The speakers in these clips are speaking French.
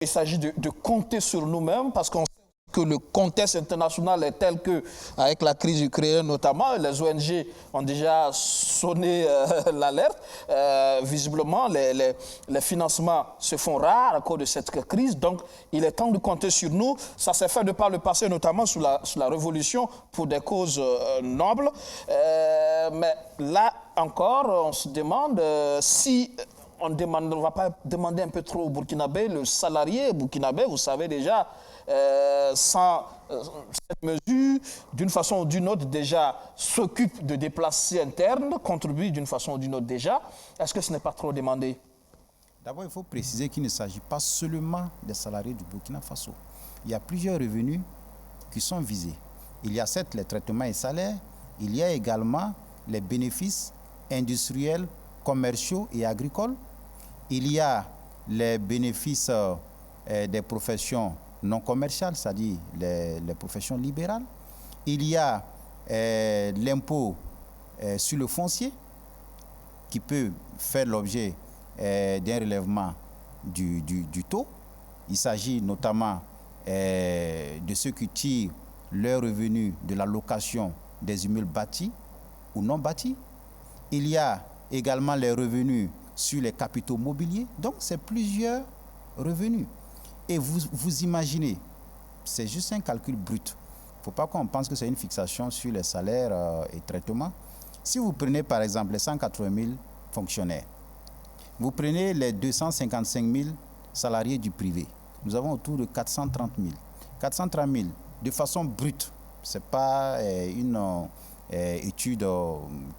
Il s'agit de compter sur nous-mêmes parce qu'on sait que le contexte international est tel que, avec la crise ukrainienne notamment, les ONG ont déjà sonné l'alerte. Visiblement, les financements se font rares à cause de cette crise. Donc, il est temps de compter sur nous. Ça s'est fait de par le passé, notamment sous la Révolution, pour des causes nobles. Mais là encore, on se demande si... On ne va pas demander un peu trop au Burkinabé, le salarié burkinabé, vous savez déjà, sans cette mesure, d'une façon ou d'une autre, déjà s'occupe de déplacés internes, contribue d'une façon ou d'une autre déjà. Est-ce que ce n'est pas trop demandé? D'abord, il faut préciser qu'il ne s'agit pas seulement des salariés du Burkina Faso. Il y a plusieurs revenus qui sont visés. Il y a certes les traitements et salaires, il y a également les bénéfices industriels, commerciaux et agricoles. Il y a les bénéfices des professions non commerciales, c'est-à-dire les professions libérales. Il y a l'impôt sur le foncier qui peut faire l'objet d'un relèvement du taux. Il s'agit notamment de ceux qui tirent leurs revenus de la location des immeubles bâtis ou non bâtis. Il y a également les revenus sur les capitaux mobiliers. Donc, c'est plusieurs revenus. Et vous imaginez, c'est juste un calcul brut. Il ne faut pas qu'on pense que c'est une fixation sur les salaires et traitements. Si vous prenez par exemple les 180 000 fonctionnaires, vous prenez les 255 000 salariés du privé, nous avons autour de 430 000. 430 000 de façon brute, ce n'est pas une étude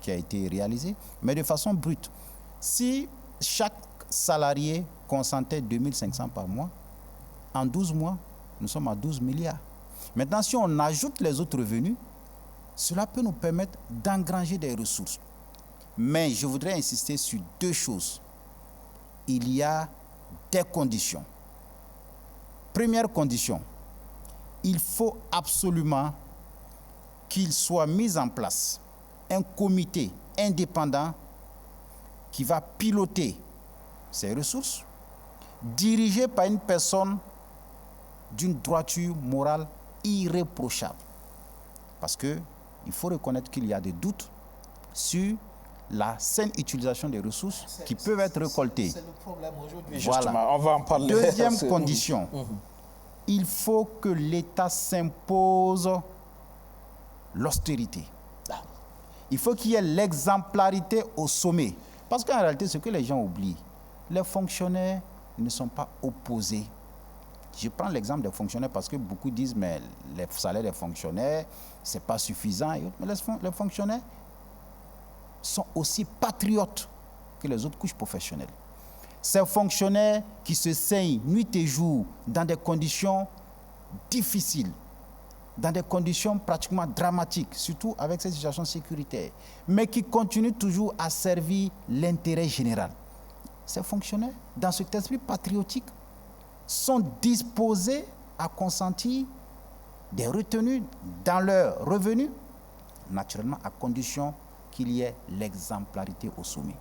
qui a été réalisée, mais de façon brute. Si chaque salarié consentait 2 500 par mois, en 12 mois, nous sommes à 12 milliards. Maintenant, si on ajoute les autres revenus, cela peut nous permettre d'engranger des ressources. Mais je voudrais insister sur deux choses. Il y a des conditions. Première condition, il faut absolument qu'il soit mis en place un comité indépendant qui va piloter ces ressources, dirigé par une personne d'une droiture morale irréprochable. Parce qu'il faut reconnaître qu'il y a des doutes sur la saine utilisation des ressources qui peuvent être récoltées. C'est le problème aujourd'hui, voilà. Justement. On va en parler. Deuxième condition, il faut que l'État s'impose l'austérité. Il faut qu'il y ait l'exemplarité au sommet. Parce qu'en réalité, ce que les gens oublient, les fonctionnaires ne sont pas opposés. Je prends l'exemple des fonctionnaires parce que beaucoup disent mais les salaires des fonctionnaires, ce n'est pas suffisant. Mais les fonctionnaires sont aussi patriotes que les autres couches professionnelles. Ces fonctionnaires qui se saignent nuit et jour dans des conditions difficiles, dans des conditions pratiquement dramatiques, surtout avec cette situation sécuritaire, mais qui continuent toujours à servir l'intérêt général. Ces fonctionnaires, dans cet esprit patriotique, sont disposés à consentir des retenues dans leurs revenus, naturellement à condition qu'il y ait l'exemplarité au sommet.